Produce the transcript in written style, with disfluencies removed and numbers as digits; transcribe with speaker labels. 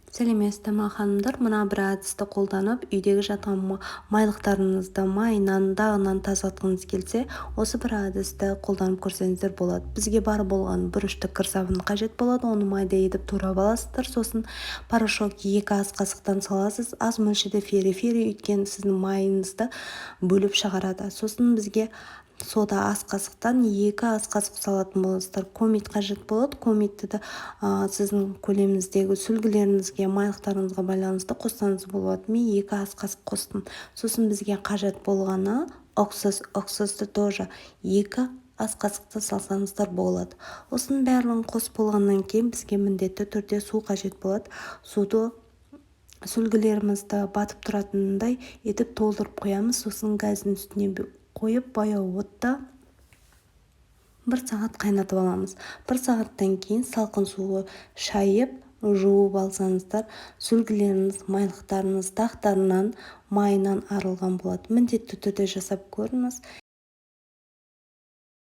Speaker 1: Сәлеметсіздер ме ханымдар, мына бір әдісті қолданып үйдегі жатқан майлықтарыңызды майынан дағынан тазартқыңыз келсе, осы бір әдісті қолданып көрсеңіздер болады. Бізге бар болған бір үштік кір сабын қажет болады, оны майда етіп турап аласыздар, сосын порошок 2 ас қасықтан саласыз, аз мөлшерде фери өйткені сіздің майыңызды бөліп шығарады. Сосын бізге сода ас қасықтан 2 ас қасық салатын боласыздар. Комит қажет болады. Комитті де сіздің көлеміңіздегі сүлгілеріңізге, майлықтарыңызға байланысты қоссаңыз болады. Мен 2 ас қасық қостым. Сосын бізге қажет болғаны уксусты тоже 2 ас қасықты салсаңыздар болады. Осының барлығын қосып болғаннан кейін бізге міндетті түрде су қажет болады. Суды сүлгілерімізді батып тұратындай етіп толтырып қоямыз. Сосын газдың үстіне қойып баяу отта 1 сағат қайнатып аламыз. 1 сағаттан кейін салқын суы шайып, жуып алсаңыздар, сүлгілеріңіз, майлықтарыңыз дақтарынан, майынан арылған болады. Міндетті түрде жасап көріңіз.